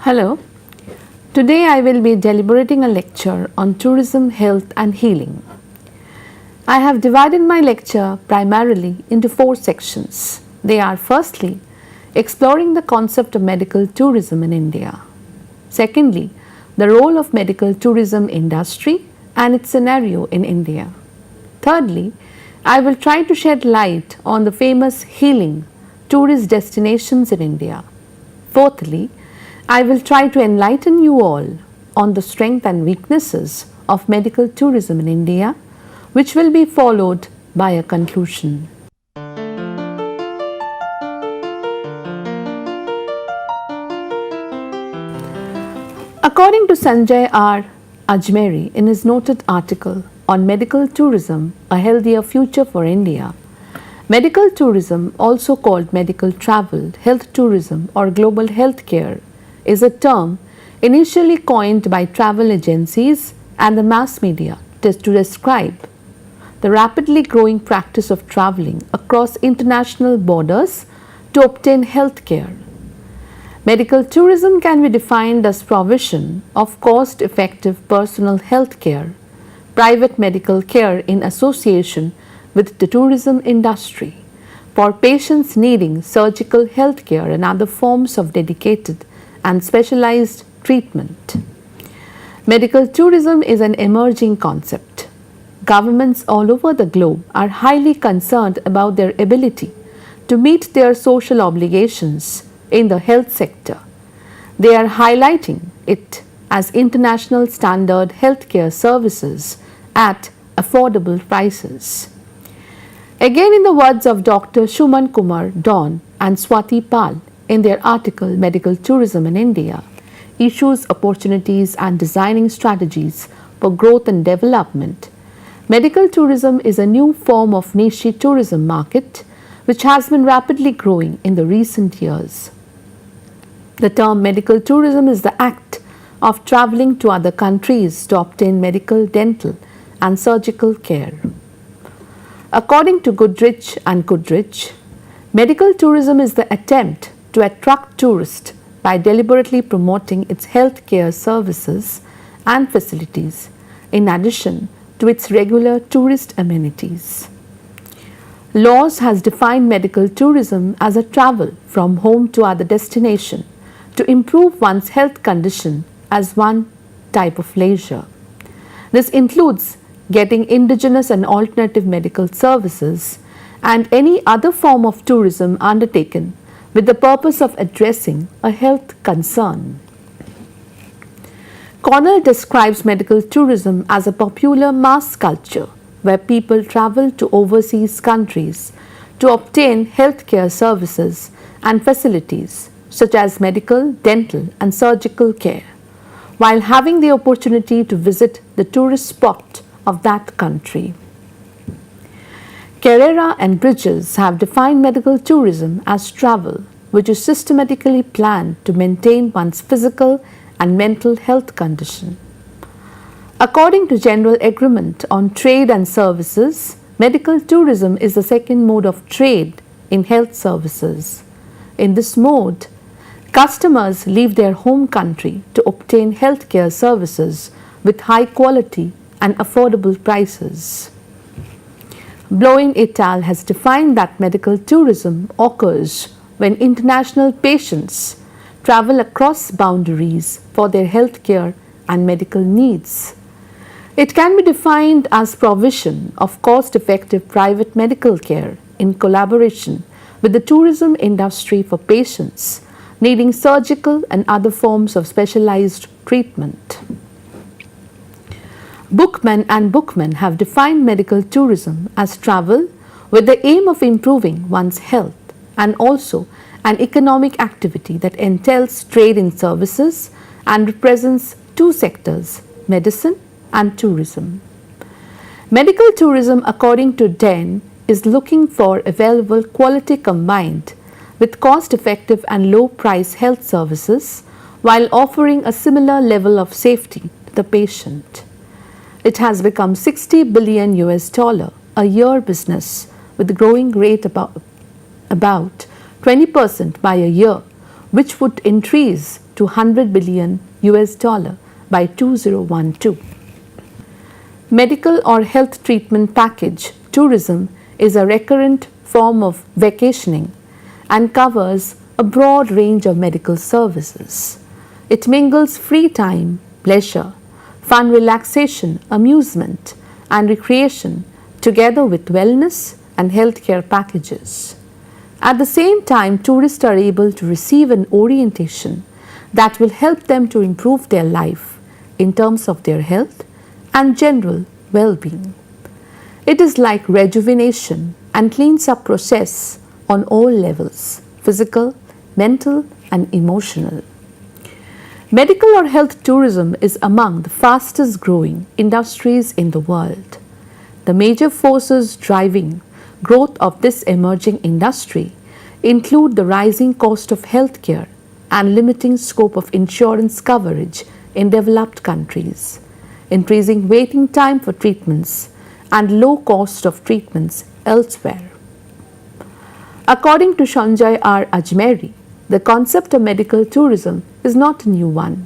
Hello. Today I will be deliberating a lecture on tourism, health and healing. I have divided my lecture primarily into four sections. They are firstly, exploring the concept of medical tourism in India. Secondly, the role of medical tourism industry and its scenario in India. Thirdly, I will try to shed light on the famous healing tourist destinations in India. Fourthly, I will try to enlighten you all on the strengths and weaknesses of medical tourism in India, which will be followed by a conclusion. According to Sanjay R. Ajmeri in his noted article on medical tourism, a healthier future for India, medical tourism, also called medical travel, health tourism or global health care, is a term initially coined by travel agencies and the mass media to describe the rapidly growing practice of traveling across international borders to obtain health care. Medical tourism can be defined as provision of cost-effective personal health care, private medical care in association with the tourism industry for patients needing surgical health care and other forms of dedicated and specialized treatment. Medical tourism is an emerging concept. Governments all over the globe are highly concerned about their ability to meet their social obligations in the health sector. They are highlighting it as international standard healthcare services at affordable prices. Again, in the words of Dr. Shuman Kumar Dawn and Swati Pal in their article Medical Tourism in India, Issues, Opportunities and Designing Strategies for Growth and Development, medical tourism is a new form of niche tourism market which has been rapidly growing in the recent years. The term medical tourism is the act of traveling to other countries to obtain medical, dental and surgical care. According to Goodrich and Goodrich, medical tourism is the attempt to attract tourists by deliberately promoting its healthcare services and facilities in addition to its regular tourist amenities. Laws has defined medical tourism as a travel from home to other destination to improve one's health condition as one type of leisure. This includes getting indigenous and alternative medical services and any other form of tourism undertaken with the purpose of addressing a health concern. Connell describes medical tourism as a popular mass culture where people travel to overseas countries to obtain healthcare services and facilities such as medical, dental and surgical care, while having the opportunity to visit the tourist spot of that country. Carrera and Bridges have defined medical tourism as travel which is systematically planned to maintain one's physical and mental health condition. According to General Agreement on Trade and Services, medical tourism is the second mode of trade in health services. In this mode, customers leave their home country to obtain healthcare services with high quality and affordable prices. Bloin et al. Has defined that medical tourism occurs when international patients travel across boundaries for their healthcare and medical needs. It can be defined as provision of cost-effective private medical care in collaboration with the tourism industry for patients needing surgical and other forms of specialized treatment. Bookman and Bookman have defined medical tourism as travel with the aim of improving one's health and also an economic activity that entails trade in services and represents two sectors, medicine and tourism. Medical tourism, according to Den, is looking for available quality combined with cost-effective and low-price health services while offering a similar level of safety to the patient. It has become $60 billion a year business with a growing rate about 20% by a year, which would increase to 100 billion US dollar by 2012. Medical or health treatment package tourism is a recurrent form of vacationing and covers a broad range of medical services. It mingles free time, pleasure, fun relaxation, amusement, and recreation together with wellness and healthcare packages. At the same time, tourists are able to receive an orientation that will help them to improve their life in terms of their health and general well-being. It is like rejuvenation and cleans up process on all levels: physical, mental, and emotional. Medical or health tourism is among the fastest growing industries in the world. The major forces driving growth of this emerging industry include the rising cost of healthcare and limiting scope of insurance coverage in developed countries, increasing waiting time for treatments, and low cost of treatments elsewhere. According to Sanjay R. Ajmeri, the concept of medical tourism is not a new one.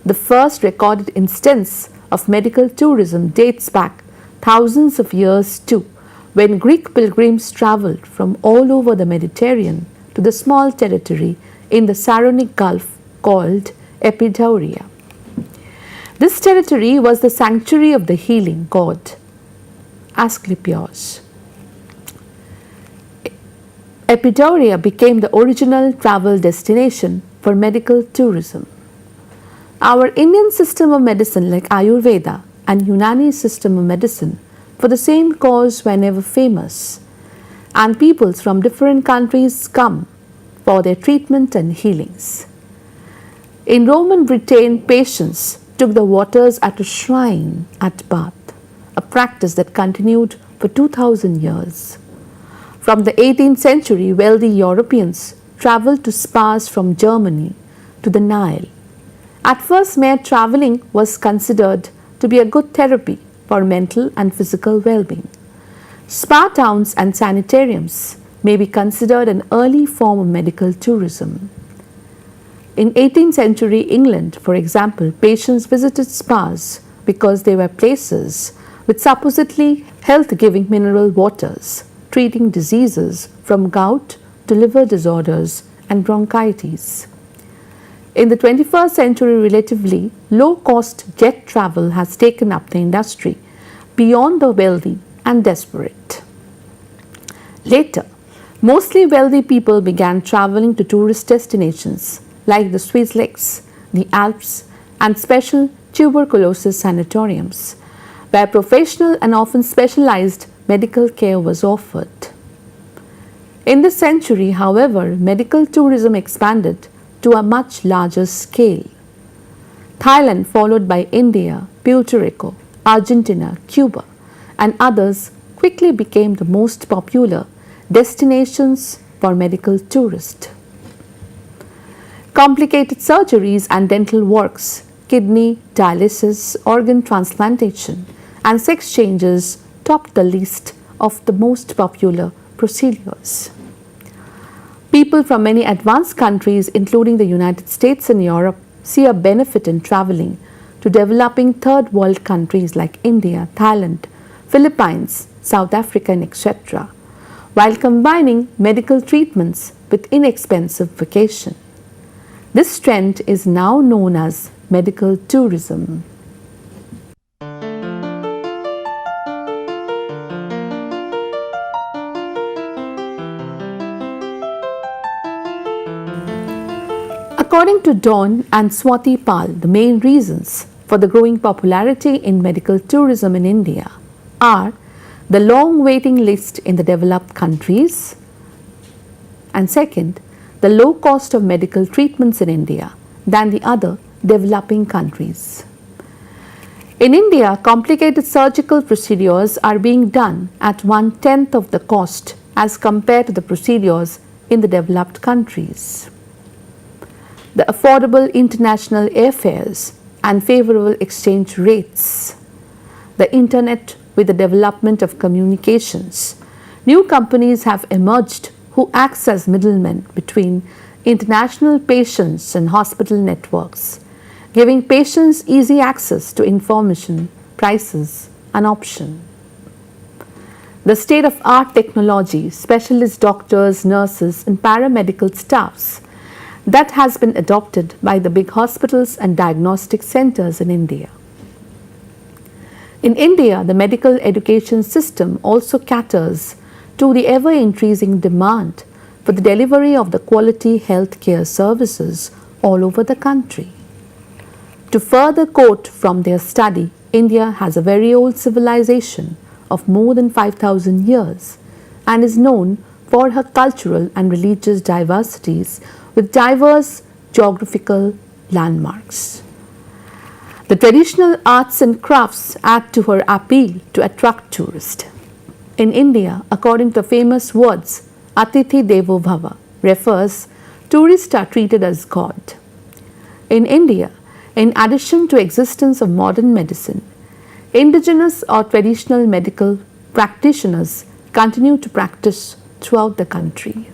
The first recorded instance of medical tourism dates back thousands of years too, when Greek pilgrims traveled from all over the Mediterranean to the small territory in the Saronic Gulf called Epidaurus. This territory was the sanctuary of the healing god Asclepios. Epidaurus became the original travel destination for medical tourism. Our Indian system of medicine, like Ayurveda, and Unani system of medicine for the same cause were never famous, and peoples from different countries come for their treatment and healings. In Roman Britain, patients took the waters at a shrine at Bath, a practice that continued for 2000 years. From the 18th century, wealthy Europeans traveled to spas from Germany to the Nile. At first, mere traveling was considered to be a good therapy for mental and physical well-being. Spa towns and sanitariums may be considered an early form of medical tourism. In 18th century England, for example, patients visited spas because they were places with supposedly health-giving mineral waters, treating diseases from gout to liver disorders and bronchitis. In the 21st century, relatively low-cost jet travel has taken up the industry beyond the wealthy and desperate. Later, mostly wealthy people began traveling to tourist destinations like the Swiss Lakes, the Alps, and special tuberculosis sanatoriums, where professional and often specialized medical care was offered. In this century, however, medical tourism expanded to a much larger scale. Thailand, followed by India, Puerto Rico, Argentina, Cuba, and others, quickly became the most popular destinations for medical tourists. Complicated surgeries and dental works, kidney dialysis, organ transplantation, and sex changes topped the list of the most popular procedures. People from many advanced countries, including the United States and Europe, see a benefit in traveling to developing third world countries like India, Thailand, Philippines, South Africa, and etc., while combining medical treatments with inexpensive vacation. This trend is now known as medical tourism. According to Dawn and Swati Pal, the main reasons for the growing popularity in medical tourism in India are the long waiting list in the developed countries, and second, the low cost of medical treatments in India than the other developing countries. In India, complicated surgical procedures are being done at 1/10 of the cost as compared to the procedures in the developed countries. The affordable international airfares and favorable exchange rates, the internet with the development of communications, new companies have emerged who act as middlemen between international patients and hospital networks, giving patients easy access to information, prices, and options. The state-of-art technology, specialist doctors, nurses, and paramedical staffs that has been adopted by the big hospitals and diagnostic centers in India. In India, the medical education system also caters to the ever-increasing demand for the delivery of the quality health care services all over the country. To further quote from their study, India has a very old civilization of more than 5,000 years and is known for her cultural and religious diversities with diverse geographical landmarks. The traditional arts and crafts add to her appeal to attract tourists. In India, according to famous words, Atithi Devo Bhava refers tourists are treated as God. In India, in addition to existence of modern medicine, indigenous or traditional medical practitioners continue to practice throughout the country.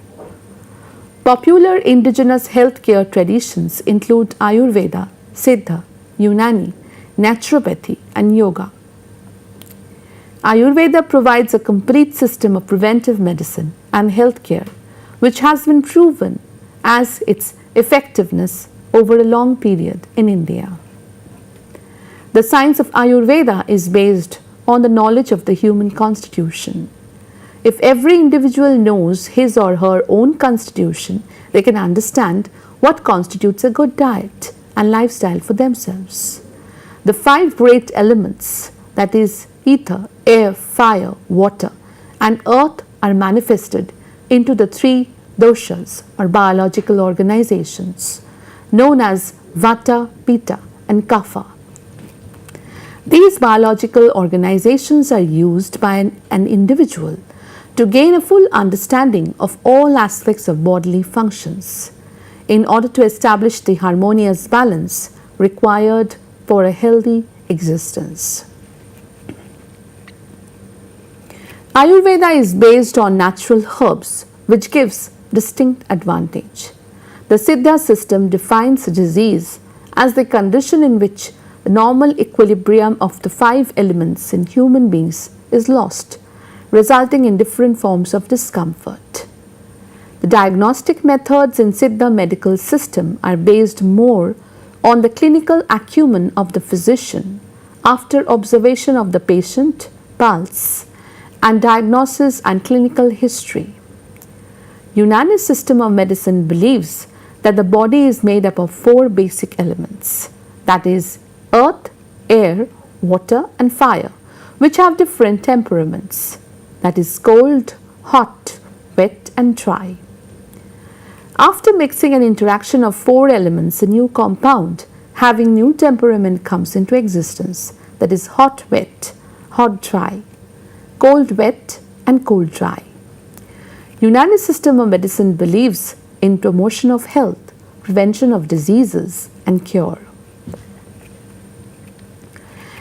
Popular indigenous healthcare traditions include Ayurveda, Siddha, Unani, naturopathy, and yoga. Ayurveda provides a complete system of preventive medicine and healthcare, which has been proven as its effectiveness over a long period in India. The science of Ayurveda is based on the knowledge of the human constitution. If every individual knows his or her own constitution, they can understand what constitutes a good diet and lifestyle for themselves. The 5 great elements, that is, ether, air, fire, water, and earth, are manifested into the 3 doshas or biological organizations known as Vata, Pitta, and Kapha. These biological organizations are used by an individual to gain a full understanding of all aspects of bodily functions in order to establish the harmonious balance required for a healthy existence. Ayurveda is based on natural herbs, which gives distinct advantage. The Siddha system defines disease as the condition in which the normal equilibrium of the 5 elements in human beings is lost, resulting in different forms of discomfort. The diagnostic methods in Siddha medical system are based more on the clinical acumen of the physician after observation of the patient, pulse, and diagnosis and clinical history. Unani system of medicine believes that the body is made up of 4 basic elements, that is, earth, air, water, and fire, which have different temperaments, that is, cold, hot, wet, and dry. After mixing and interaction of 4 elements, a new compound having new temperament comes into existence, that is, hot, wet, hot, dry, cold, wet, and cold, dry. Unani system of medicine believes in promotion of health, prevention of diseases, and cure.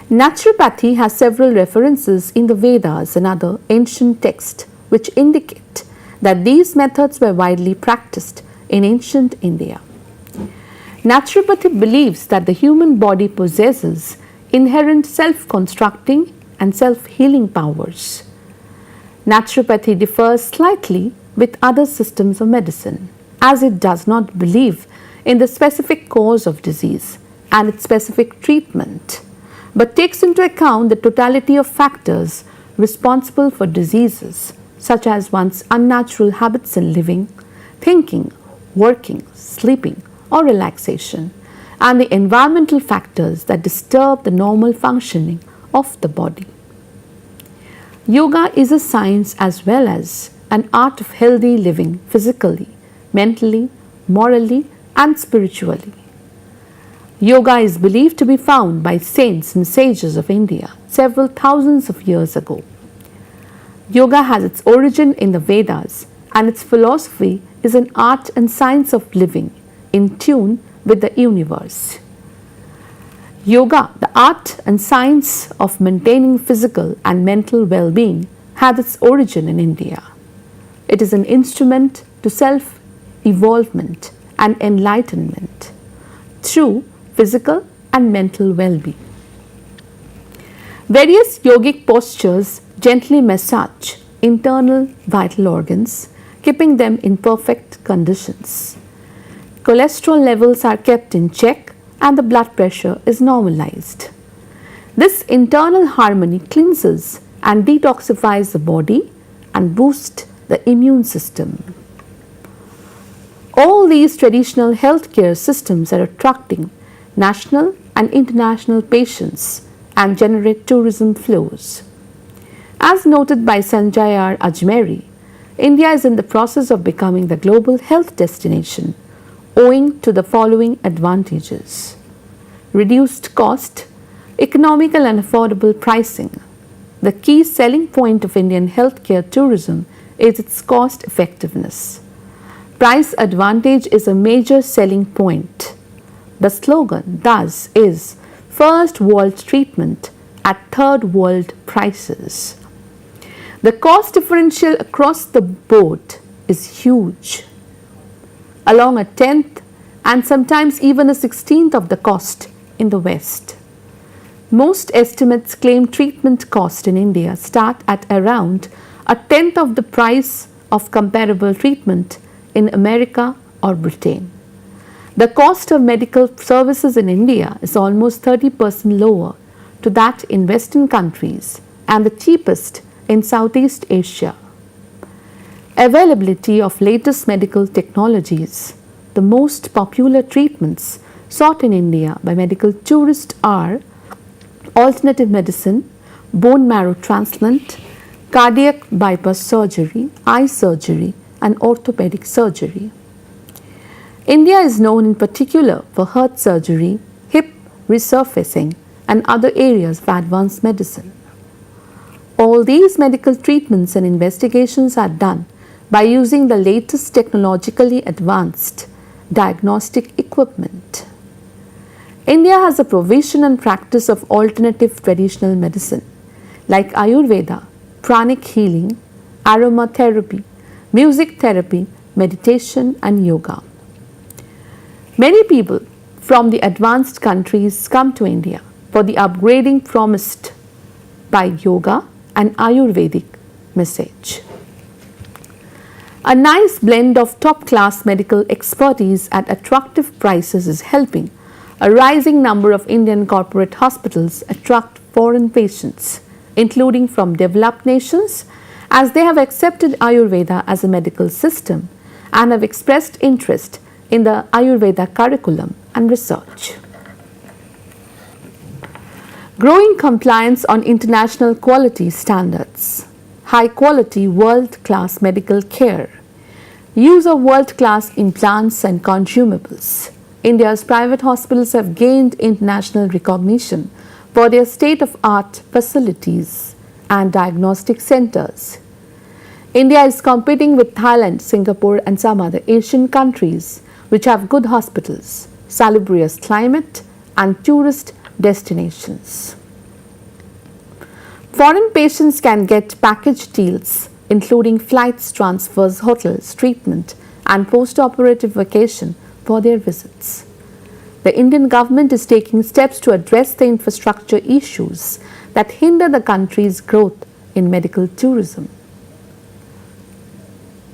Naturopathy has several references in the Vedas and other ancient texts which indicate that these methods were widely practiced in ancient India. Naturopathy believes that the human body possesses inherent self-constructing and self-healing powers. Naturopathy differs slightly with other systems of medicine, as it does not believe in the specific cause of disease and its specific treatment, but takes into account the totality of factors responsible for diseases, such as one's unnatural habits in living, thinking, working, sleeping, or relaxation, and the environmental factors that disturb the normal functioning of the body. Yoga is a science as well as an art of healthy living physically, mentally, morally, and spiritually. Yoga is believed to be found by saints and sages of India several thousands of years ago. Yoga has its origin in the Vedas, and its philosophy is an art and science of living in tune with the universe. Yoga, the art and science of maintaining physical and mental well-being, had its origin in India. It is an instrument to self-evolvement and enlightenment through physical and mental well-being. Various yogic postures gently massage internal vital organs, keeping them in perfect conditions. Cholesterol levels are kept in check and the blood pressure is normalized. This internal harmony cleanses and detoxifies the body and boosts the immune system. All these traditional healthcare systems are attracting national and international patients and generate tourism flows. As noted by Sanjay R. Ajmeri, India is in the process of becoming the global health destination owing to the following advantages: reduced cost, economical and affordable pricing. The key selling point of Indian healthcare tourism is its cost effectiveness. Price advantage is a major selling point. The slogan thus is first world treatment at third world prices. The cost differential across the board is huge, along a tenth and sometimes even a 16th of the cost in the West. Most estimates claim treatment cost in India start at around a tenth of the price of comparable treatment in America or Britain. The cost of medical services in India is almost 30% lower to that in Western countries and the cheapest in Southeast Asia. Availability of latest medical technologies. The most popular treatments sought in India by medical tourists are alternative medicine, bone marrow transplant, cardiac bypass surgery, eye surgery, and orthopedic surgery. India is known in particular for heart surgery, hip resurfacing, and other areas of advanced medicine. All these medical treatments and investigations are done by using the latest technologically advanced diagnostic equipment. India has a provision and practice of alternative traditional medicine like Ayurveda, pranic healing, aromatherapy, music therapy, meditation, and yoga. Many people from the advanced countries come to India for the upgrading promised by yoga and Ayurvedic message. A nice blend of top-class medical expertise at attractive prices is helping a rising number of Indian corporate hospitals attract foreign patients, including from developed nations, as they have accepted Ayurveda as a medical system and have expressed interest in the Ayurveda curriculum and research. Growing compliance on international quality standards, high quality world-class medical care, use of world-class implants and consumables. India's private hospitals have gained international recognition for their state-of-art facilities and diagnostic centers. India is competing with Thailand, Singapore, and some other Asian countries which have good hospitals, salubrious climate, and tourist destinations. Foreign patients can get package deals including flights, transfers, hotels, treatment, and post-operative vacation for their visits. The Indian government is taking steps to address the infrastructure issues that hinder the country's growth in medical tourism.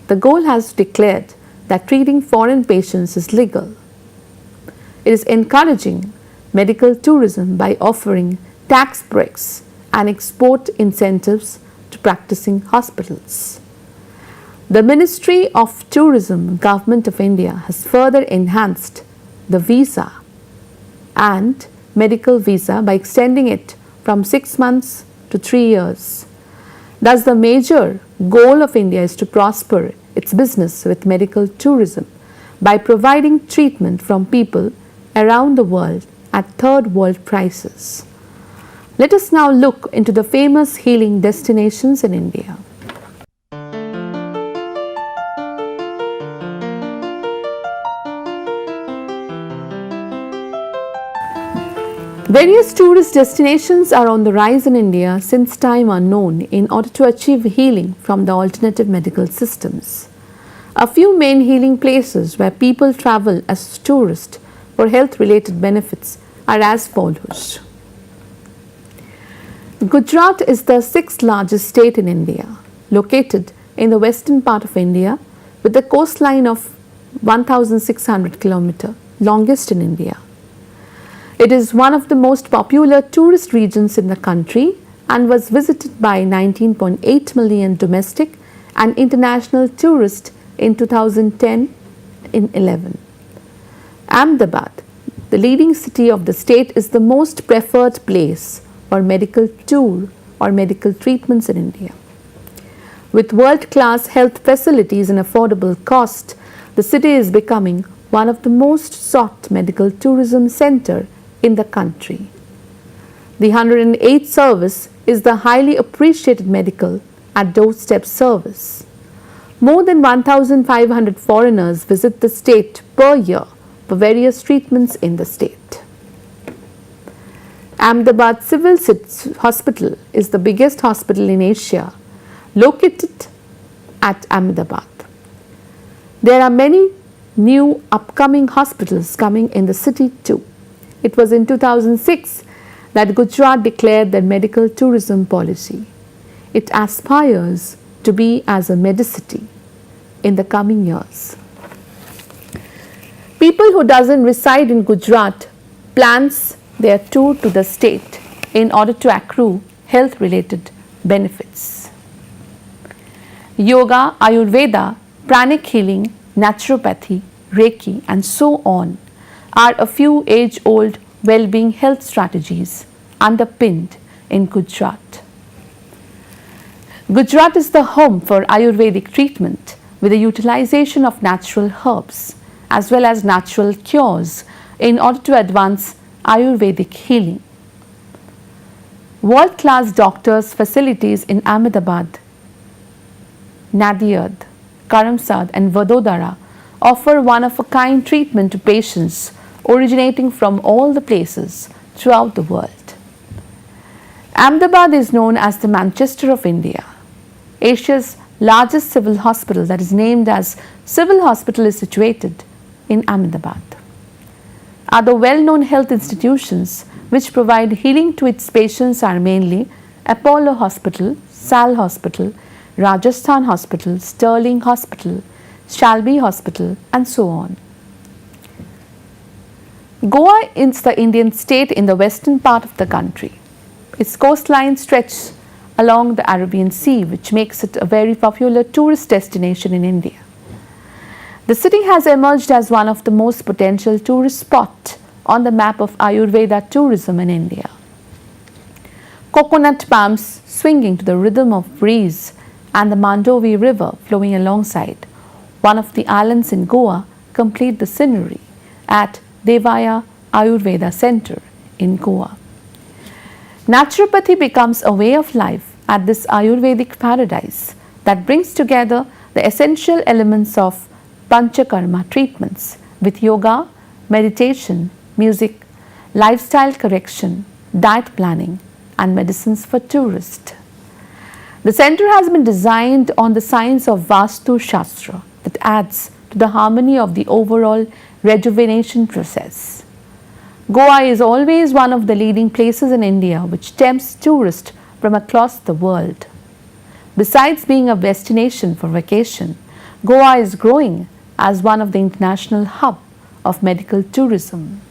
The goal has declared that treating foreign patients is legal. It is encouraging medical tourism by offering tax breaks and export incentives to practicing hospitals. The Ministry of Tourism, Government of India has further enhanced the visa and medical visa by extending it from 6 months to 3 years. Thus, the major goal of India is to prosper its business with medical tourism by providing treatment from people around the world at third world prices. Let us now look into the famous healing destinations in India. Various tourist destinations are on the rise in India since time unknown in order to achieve healing from the alternative medical systems. A few main healing places where people travel as tourists for health related benefits are as follows. Gujarat is the sixth largest state in India, located in the western part of India with a coastline of 1600 km, longest in India. It is one of the most popular tourist regions in the country and was visited by 19.8 million domestic and international tourists in 2010-11. Ahmedabad, the leading city of the state, is the most preferred place for medical tour or medical treatments in India. With world-class health facilities and affordable cost, the city is becoming one of the most sought medical tourism center in the country. The 108 service is the highly appreciated medical at doorstep service. More than 1,500 foreigners visit the state per year for various treatments in the state. Ahmedabad Civil Hospital is the biggest hospital in Asia, located at Ahmedabad. There are many new upcoming hospitals coming in the city too. It was in 2006 that Gujarat declared their medical tourism policy. It aspires to be as a medicity in the coming years. People who doesn't reside in Gujarat plans their tour to the state in order to accrue health related benefits. Yoga, Ayurveda, pranic healing, naturopathy, Reiki and so on are a few age-old well-being health strategies underpinned in Gujarat. Gujarat is the home for Ayurvedic treatment with the utilization of natural herbs as well as natural cures in order to advance Ayurvedic healing. World-class doctors' facilities in Ahmedabad, Nadiad, Karamsad and Vadodara offer one-of-a-kind treatment to patients originating from all the places throughout the world. Ahmedabad is known as the Manchester of India. Asia's largest civil hospital, that is named as Civil Hospital, is situated in Ahmedabad. Other well-known health institutions which provide healing to its patients are mainly Apollo Hospital, Sal Hospital, Rajasthan Hospital, Sterling Hospital, Shalby Hospital and so on. Goa is the Indian state in the western part of the country. Its coastline stretches along the Arabian Sea, which makes it a very popular tourist destination in India. The city has emerged as one of the most potential tourist spots on the map of Ayurveda tourism in India. Coconut palms swinging to the rhythm of breeze and the Mandovi River flowing alongside one of the islands in Goa complete the scenery at Devaya Ayurveda Center in Goa. Naturopathy becomes a way of life at this Ayurvedic paradise that brings together the essential elements of Panchakarma treatments with yoga, meditation, music, lifestyle correction, diet planning and medicines for tourists. The center has been designed on the science of Vastu Shastra that adds to the harmony of the overall rejuvenation process. Goa is always one of the leading places in India which tempts tourists from across the world. Besides being a destination for vacation, Goa is growing as one of the international hub of medical tourism.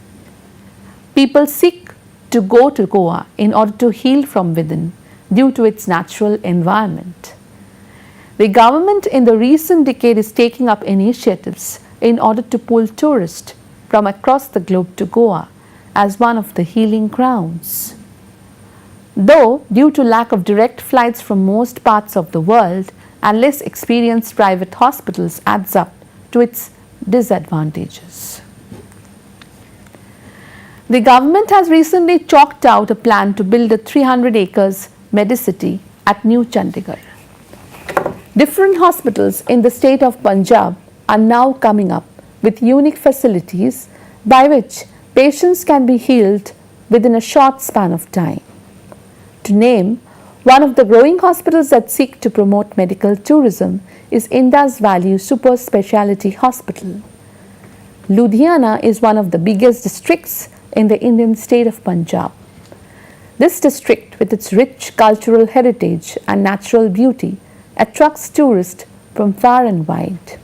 People seek to go to Goa in order to heal from within due to its natural environment. The government in the recent decade is taking up initiatives in order to pull tourists from across the globe to Goa as one of the healing grounds. Though, due to lack of direct flights from most parts of the world and less experienced private hospitals adds up to its disadvantages. The government has recently chalked out a plan to build a 300 acres Medicity at New Chandigarh. Different hospitals in the state of Punjab are now coming up with unique facilities by which patients can be healed within a short span of time. To name One of the growing hospitals that seek to promote medical tourism is Indus Valley Super Speciality Hospital. Ludhiana is one of the biggest districts in the Indian state of Punjab. This district, with its rich cultural heritage and natural beauty, attracts tourists from far and wide.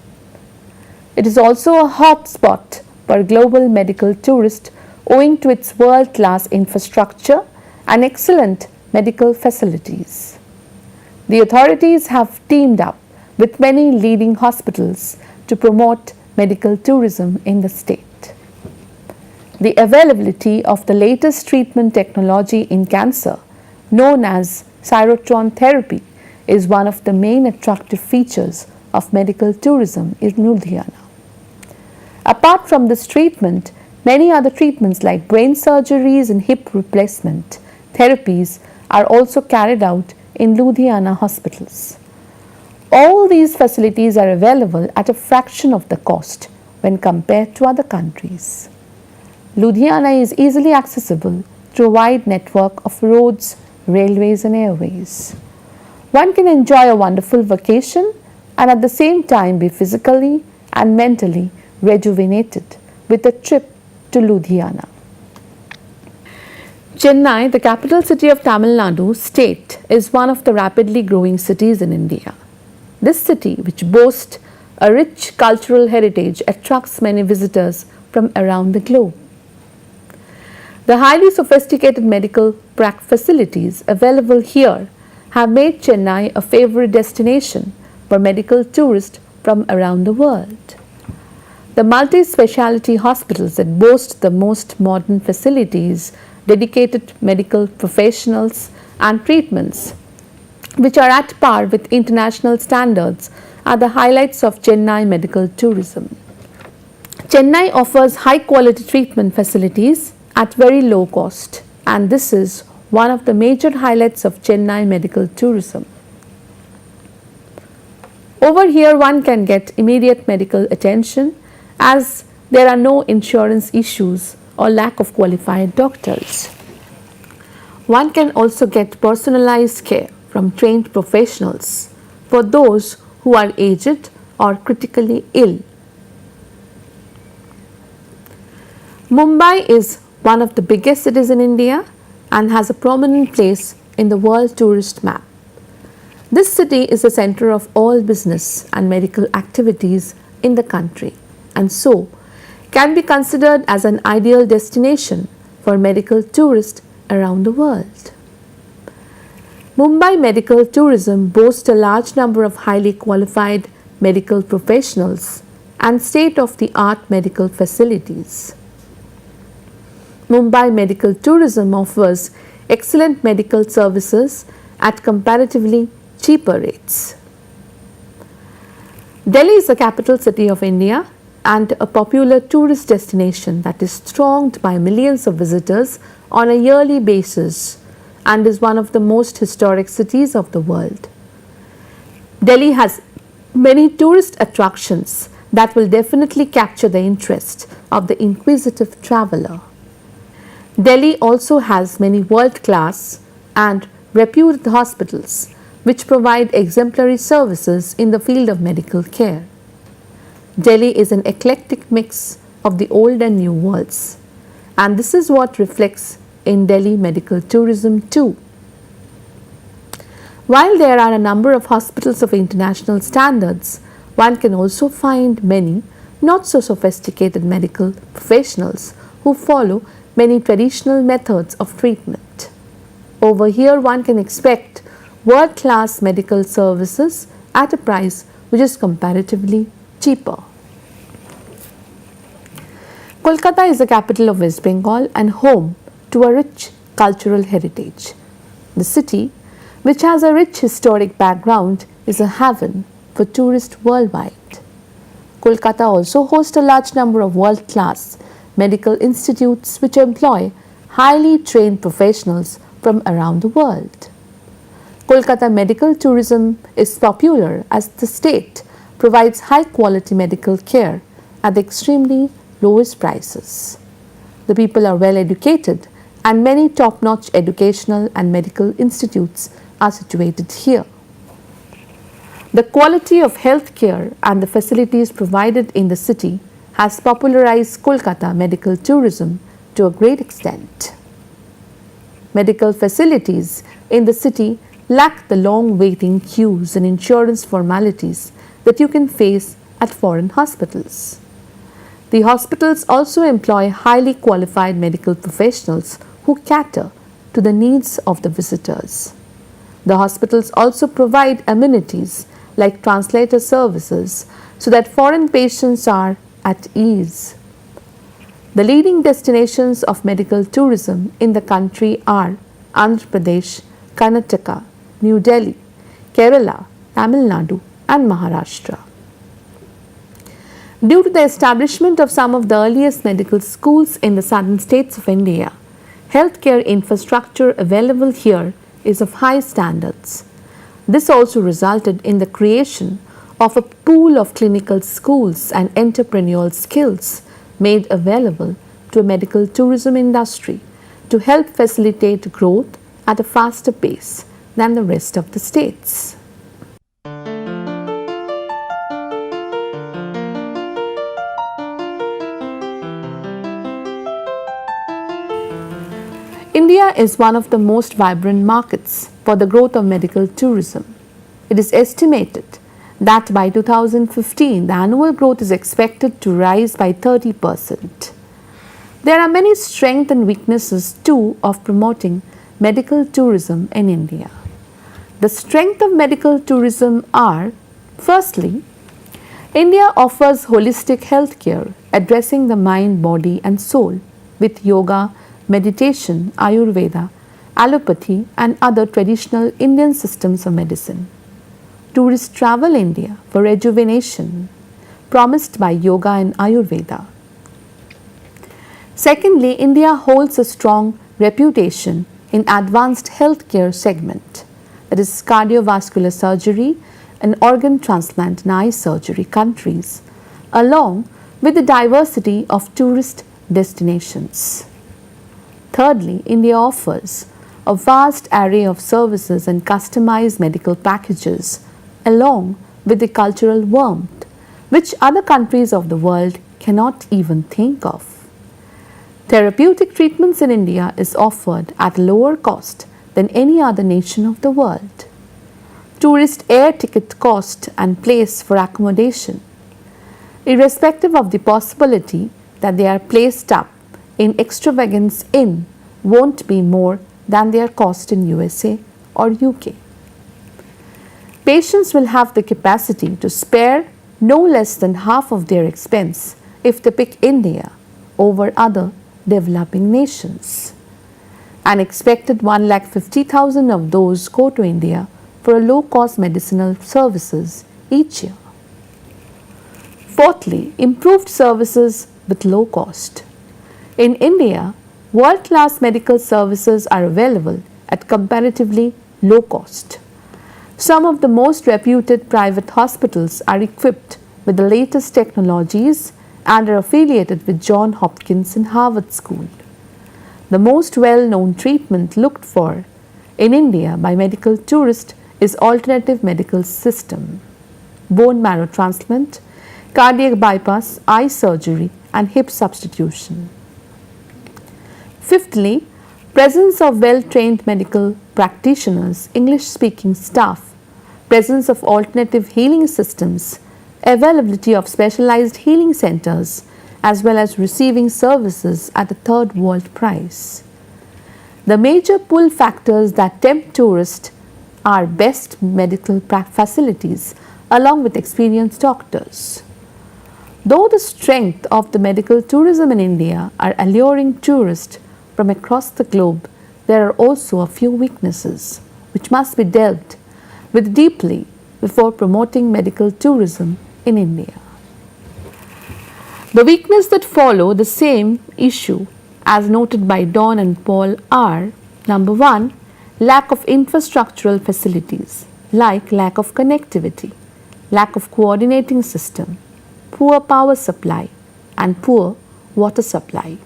It is also a hot spot for global medical tourists owing to its world-class infrastructure and excellent medical facilities. The authorities have teamed up with many leading hospitals to promote medical tourism in the state. The availability of the latest treatment technology in cancer, known as cytotron therapy, is one of the main attractive features of medical tourism in Ludhiana. Apart from this treatment, many other treatments like brain surgeries and hip replacement therapies are also carried out in Ludhiana hospitals. All these facilities are available at a fraction of the cost when compared to other countries. Ludhiana is easily accessible through a wide network of roads, railways and airways. One can enjoy a wonderful vacation and at the same time be physically and mentally rejuvenated with a trip to Ludhiana. Chennai, the capital city of Tamil Nadu state, is one of the rapidly growing cities in India. This city, which boasts a rich cultural heritage, attracts many visitors from around the globe. The highly sophisticated medical facilities available here have made Chennai a favorite destination for medical tourists from around the world. The multi-speciality hospitals that boast the most modern facilities, dedicated medical professionals and treatments which are at par with international standards are the highlights of Chennai medical tourism. Chennai offers high quality treatment facilities at very low cost, and this is one of the major highlights of Chennai medical tourism. Over here one can get immediate medical attention as there are no insurance issues or lack of qualified doctors. One can also get personalized care from trained professionals for those who are aged or critically ill. Mumbai is one of the biggest cities in India and has a prominent place in the world tourist map. This city is the center of all business and medical activities in the country and so can be considered as an ideal destination for medical tourists around the world. Mumbai medical tourism boasts a large number of highly qualified medical professionals and state-of-the-art medical facilities. Mumbai medical tourism offers excellent medical services at comparatively cheaper rates. Delhi is the capital city of India and a popular tourist destination that is thronged by millions of visitors on a yearly basis and is one of the most historic cities of the world. Delhi has many tourist attractions that will definitely capture the interest of the inquisitive traveler. Delhi also has many world-class and reputed hospitals which provide exemplary services in the field of medical care. Delhi is an eclectic mix of the old and new worlds, and this is what reflects in Delhi medical tourism too. While there are a number of hospitals of international standards, one can also find many not so sophisticated medical professionals who follow many traditional methods of treatment. Over here one can expect world-class medical services at a price which is comparatively cheaper. Kolkata is the capital of West Bengal and home to a rich cultural heritage. The city, which has a rich historic background, is a haven for tourists worldwide. Kolkata also hosts a large number of world-class medical institutes which employ highly trained professionals from around the world. Kolkata medical tourism is popular as the state provides high quality medical care at extremely lowest prices. The people are well educated and many top-notch educational and medical institutes are situated here. The quality of health care and the facilities provided in the city has popularized Kolkata medical tourism to a great extent. Medical facilities in the city lack the long waiting queues and insurance formalities that you can face at foreign hospitals. The hospitals also employ highly qualified medical professionals who cater to the needs of the visitors. The hospitals also provide amenities like translator services so that foreign patients are at ease. The leading destinations of medical tourism in the country are Andhra Pradesh, Karnataka, New Delhi, Kerala, Tamil Nadu, and Maharashtra. Due to the establishment of some of the earliest medical schools in the southern states of India, healthcare infrastructure available here is of high standards. This also resulted in the creation of a pool of clinical schools and entrepreneurial skills made available to a medical tourism industry to help facilitate growth at a faster pace than the rest of the states. India is one of the most vibrant markets for the growth of medical tourism. It is estimated that by 2015, the annual growth is expected to rise by 30%. There are many strengths and weaknesses too of promoting medical tourism in India. The strength of medical tourism are, firstly, India offers holistic healthcare addressing the mind, body and soul with yoga, meditation, Ayurveda, allopathy and other traditional Indian systems of medicine. Tourists travel India for rejuvenation promised by yoga and Ayurveda. Secondly, India holds a strong reputation in advanced healthcare segment, that is cardiovascular surgery and organ transplant and eye surgery countries, along with the diversity of tourist destinations. Thirdly, India offers a vast array of services and customized medical packages along with the cultural warmth which other countries of the world cannot even think of. Therapeutic treatments in India is offered at lower cost than any other nation of the world. Tourist air ticket cost and place for accommodation, irrespective of the possibility that they are placed up in extravagance inn, won't be more than their cost in USA or UK. Patients will have the capacity to spare no less than half of their expense if they pick India over other developing nations. An expected 1,50,000 of those go to India for a low-cost medicinal services each year. Fourthly, improved services with low cost. In India, world-class medical services are available at comparatively low cost. Some of the most reputed private hospitals are equipped with the latest technologies and are affiliated with Johns Hopkins and Harvard School. The most well-known treatment looked for in India by medical tourists is alternative medical system, bone marrow transplant, cardiac bypass, eye surgery and hip substitution. Fifthly, presence of well-trained medical practitioners, English-speaking staff, presence of alternative healing systems, availability of specialized healing centers, as well as receiving services at a third world price. The major pull factors that tempt tourists are best medical facilities along with experienced doctors. Though the strength of the medical tourism in India are alluring tourists from across the globe, there are also a few weaknesses which must be dealt with deeply before promoting medical tourism in India. The weaknesses that follow the same issue as noted by Don and Paul are: number one, lack of infrastructural facilities like lack of connectivity, lack of coordinating system, poor power supply and poor water supply.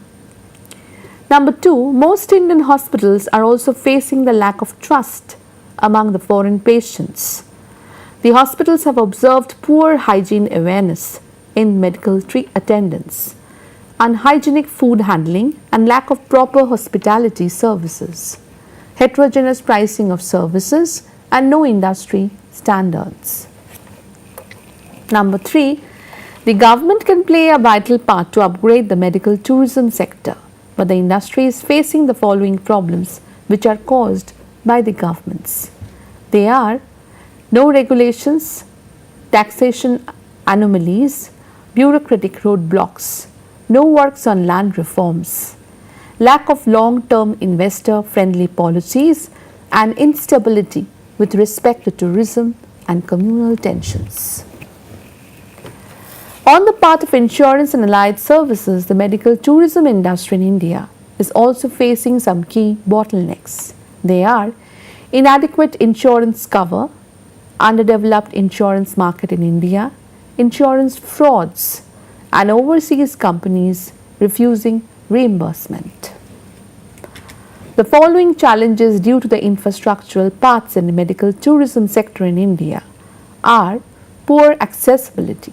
Number two, most Indian hospitals are also facing the lack of trust among the foreign patients. The hospitals have observed poor hygiene awareness in medical attendants, unhygienic food handling, and lack of proper hospitality services, heterogeneous pricing of services, and no industry standards. Number 3, the government can play a vital part to upgrade the medical tourism sector, but the industry is facing the following problems which are caused by the governments. They are no regulations, taxation anomalies, bureaucratic roadblocks, no works on land reforms, lack of long-term investor-friendly policies, and instability with respect to tourism and communal tensions. On the part of insurance and allied services, the medical tourism industry in India is also facing some key bottlenecks. They are inadequate insurance cover, underdeveloped insurance market in India, insurance frauds, and overseas companies refusing reimbursement. The following challenges due to the infrastructural parts in the medical tourism sector in India are poor accessibility,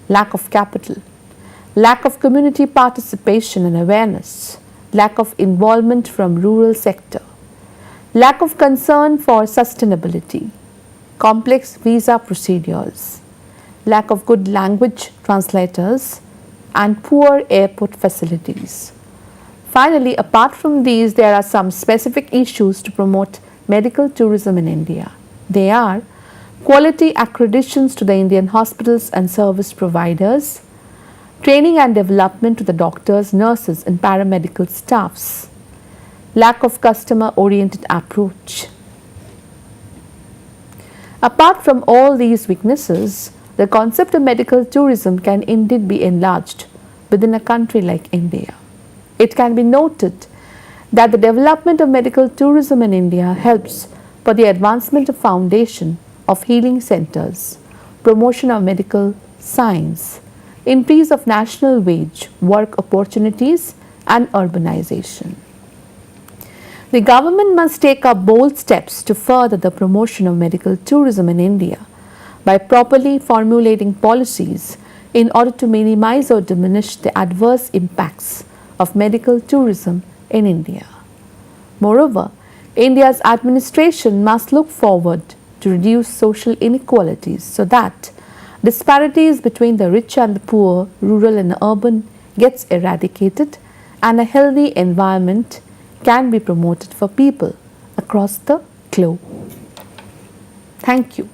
lack of capital, lack of community participation and awareness, lack of involvement from rural sector, lack of concern for sustainability, complex visa procedures, lack of good language translators, and poor airport facilities. Finally, apart from these, there are some specific issues to promote medical tourism in India. They are quality accreditations to the Indian hospitals and service providers, training and development to the doctors, nurses, and paramedical staffs, lack of customer-oriented approach. Apart from all these weaknesses, the concept of medical tourism can indeed be enlarged within a country like India. It can be noted that the development of medical tourism in India helps for the advancement of foundation of healing centers, promotion of medical science, increase of national wage, work opportunities, and urbanization. The government must take up bold steps to further the promotion of medical tourism in India by properly formulating policies in order to minimize or diminish the adverse impacts of medical tourism in India. Moreover, India's administration must look forward to reduce social inequalities so that disparities between the rich and the poor, rural and urban gets eradicated and a healthy environment can be promoted for people across the globe. Thank you.